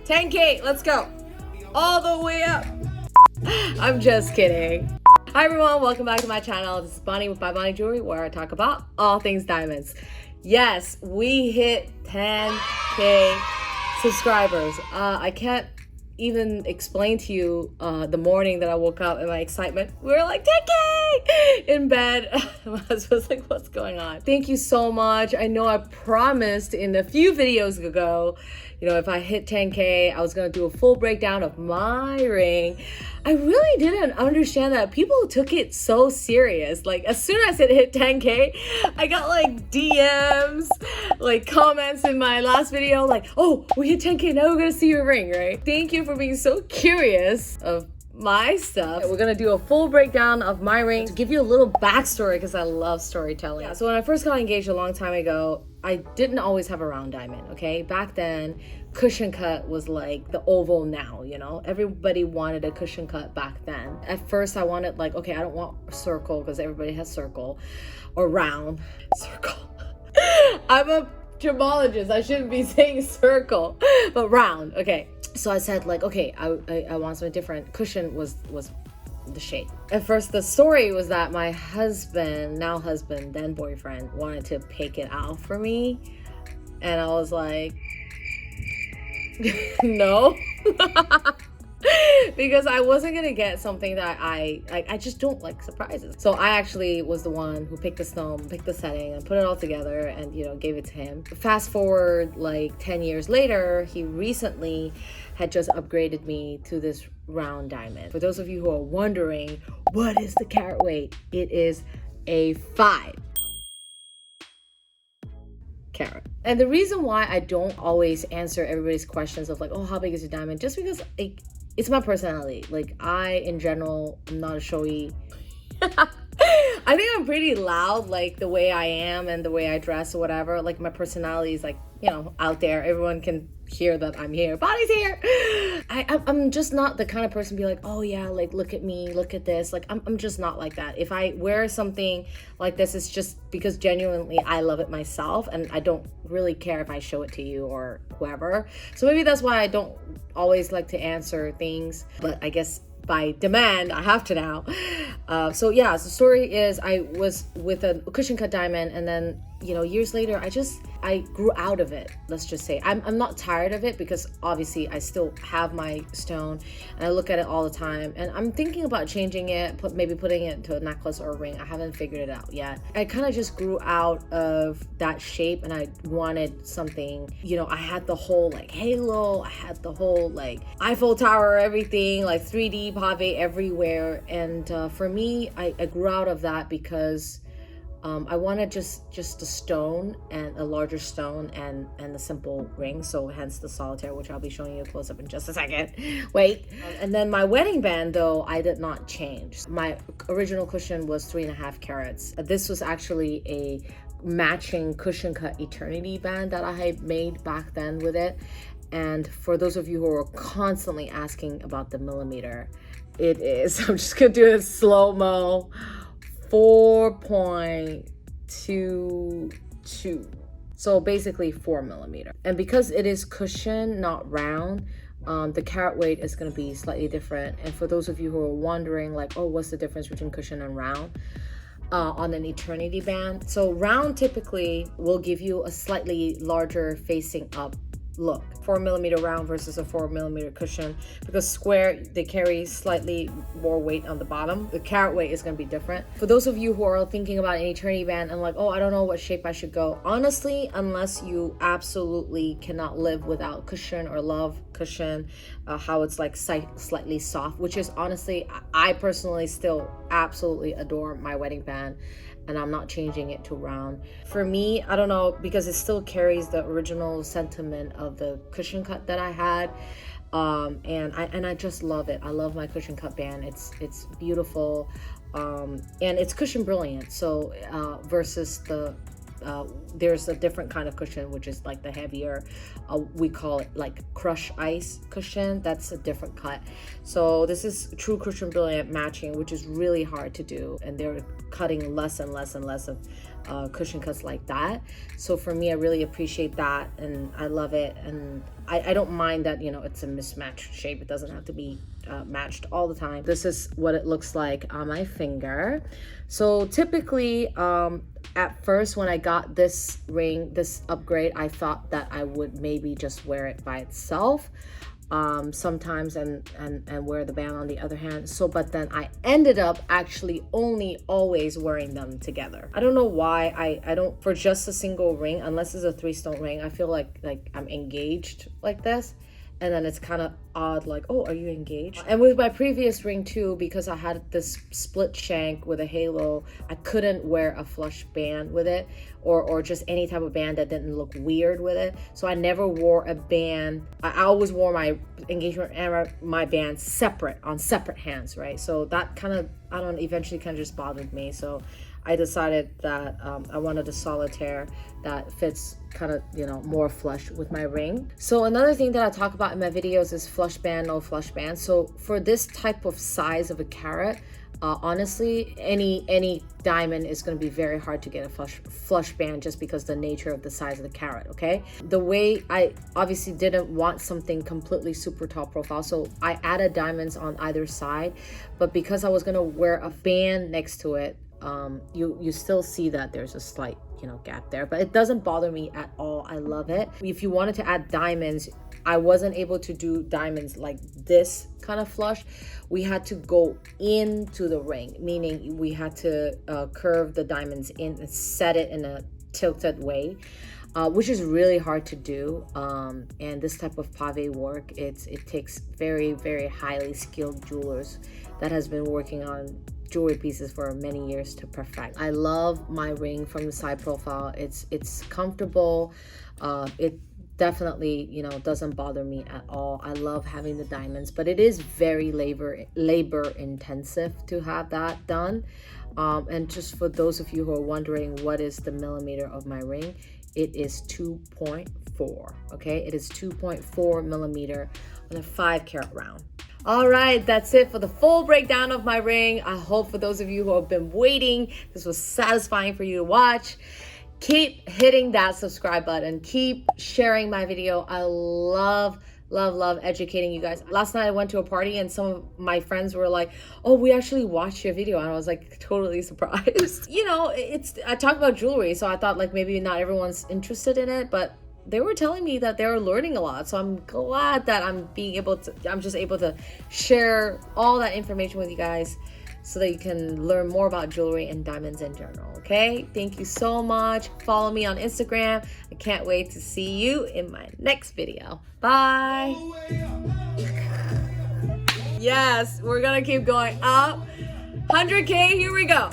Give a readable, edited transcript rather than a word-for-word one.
10K, let's go. All the way up. I'm just kidding. Hi everyone, welcome back to my channel. This is Bonnie with bybonniejewelry, where I talk about all things diamonds. Yes, we hit 10K subscribers. I can't even explain to you the morning that I woke up and my excitement. We were like 10K in bed. My husband was like, what's going on? Thank you so much. I know I promised in a few videos ago, you know, if I hit 10K, I was gonna do a full breakdown of my ring. I really didn't understand that people took it so serious. Like as soon as it hit 10K, I got like DMs, like comments in my last video, like, oh, we hit 10K, now we're gonna see your ring, right? Thank you for being so curious of my stuff. We're gonna do a full breakdown of my ring to give you a little backstory because I love storytelling. Yeah, so when I first got engaged a long time ago, I didn't always have a round diamond, okay? Back then, cushion cut was like the oval now, you know? Everybody wanted a cushion cut back then. At first I wanted like, okay, I don't want circle because everybody has circle or round. Circle. I'm a gemologist, I shouldn't be saying circle, but round, okay. So I said like, okay, I want something different. Cushion was the shape. At first the story was that my husband, now husband, then boyfriend, wanted to pick it out for me. And I was like, no. Because I wasn't gonna get something that I just don't like surprises. So I actually was the one who picked the stone, picked the setting, and put it all together and, you know, gave it to him. Fast forward like 10 years later, he recently had just upgraded me to this round diamond. For those of you who are wondering, what is the carat weight? It is a 5 carat. And the reason why I don't always answer everybody's questions of like, oh, how big is your diamond? Just because it's my personality. Like I, in general, I'm not a showy. I think I'm pretty loud, like the way I am and the way I dress or whatever. Like my personality is like, you know, out there. Everyone can hear that I'm here. Bonnie's here. I'm just not the kind of person to be like, oh yeah, like look at me, look at this. Like I'm just not like that. If I wear something like this, it's just because genuinely I love it myself and I don't really care if I show it to you or whoever. So maybe that's why I don't always like to answer things, but I guess by demand I have to now. So yeah, the story is I was with a cushion cut diamond, and then, you know, years later I grew out of it. Let's just say I'm not tired of it because obviously I still have my stone and I look at it all the time, and I'm thinking about changing it, maybe putting it into a necklace or a ring. I haven't figured it out yet. I kind of just grew out of that shape and I wanted something, you know, I had the whole like halo, I had the whole like Eiffel Tower, everything like 3D Pave everywhere. And for me, I grew out of that because I wanted just a stone and a larger stone and a simple ring, so hence the solitaire, which I'll be showing you a close-up in just a second. Wait. And then my wedding band, though, I did not change. My original cushion was 3.5 carats. This was actually a matching cushion cut eternityband that I had made back then with it. And for those of you who are constantly asking about the millimeter, it is, I'm just gonna do it slow-mo, 4.22, so basically 4 millimeter. And because it is cushion, not round, the carat weight is going to be slightly different. And for those of you who are wondering like, oh, what's the difference between cushion and round on an eternity band? So round typically will give you a slightly larger facing up look. 4 millimeter round versus a 4 millimeter cushion, because square, they carry slightly more weight on the bottom. The carat weight is going to be different. For those of you who are thinking about an eternity band and like, oh, I don't know what shape I should go, honestly, unless you absolutely cannot live without cushion or love cushion, how it's like slightly soft, which is honestly, I personally still absolutely adore my wedding band, and I'm not changing it to round. For me, I don't know, because it still carries the original sentiment of the cushion cut that I had. And I just love it. I love my cushion cut band. It's beautiful. And it's cushion brilliant. So versus the there's a different kind of cushion, which is like the heavier, we call it like crush ice cushion. That's a different cut. So this is true cushion brilliant matching, which is really hard to do, and they're cutting less and less and less of cushion cuts like that. So for me, I really appreciate that, and I love it. And I don't mind that, you know, it's a mismatched shape. It doesn't have to be matched all the time. This is what it looks like on my finger. So typically, at first when I got this ring, this upgrade, I thought that I would maybe just wear it by itself sometimes and wear the band on the other hand. So but then I ended up actually only always wearing them together. I don't know why I don't, for just a single ring, unless it's a 3-stone ring, I feel like I'm engaged like this, and then it's kind of odd, like, oh, are you engaged? And with my previous ring too, because I had this split shank with a halo, I couldn't wear a flush band with it, or just any type of band that didn't look weird with it. So I never wore a band. I always wore my engagement and my band separate, on separate hands, right? So that kind of, I don't know, eventually kind of just bothered me. So I decided that I wanted a solitaire that fits kind of, you know, more flush with my ring. So another thing that I talk about in my videos is flush band, no flush band. So for this type of size of a carat, honestly, any diamond is going to be very hard to get a flush band, just because the nature of the size of the carat. Okay, the way I obviously didn't want something completely super tall profile, so I added diamonds on either side, but because I was going to wear a band next to it, you still see that there's a slight, you know, gap there, but it doesn't bother me at all. I love it. If you wanted to add diamonds, I wasn't able to do diamonds like this kind of flush. We had to go into the ring, meaning we had to curve the diamonds in and set it in a tilted way, which is really hard to do. And this type of pave work, it takes very, very highly skilled jewelers that has been working on jewelry pieces for many years to perfect. I love my ring from the side profile. It's comfortable. It definitely, you know, doesn't bother me at all. I love having the diamonds, but it is very labor intensive to have that done. And just for those of you who are wondering what is the millimeter of my ring, it is 2.4. okay, it is 2.4 millimeter on a 5-carat round. All right, that's it for the full breakdown of my ring. I hope for those of you who have been waiting, this was satisfying for you to watch. Keep hitting that subscribe button. Keep sharing my video. I love educating you guys. Last night I went to a party and some of my friends were like, oh, we actually watched your video, and I was like totally surprised. You know, I talk about jewelry, so I thought like maybe not everyone's interested in it, but they were telling me that they were learning a lot. So I'm glad that I'm just able to share all that information with you guys so that you can learn more about jewelry and diamonds in general. Okay, thank you so much. Follow me on Instagram. I can't wait to see you in my next video. Bye. Yes, we're gonna keep going up. 100K, here we go.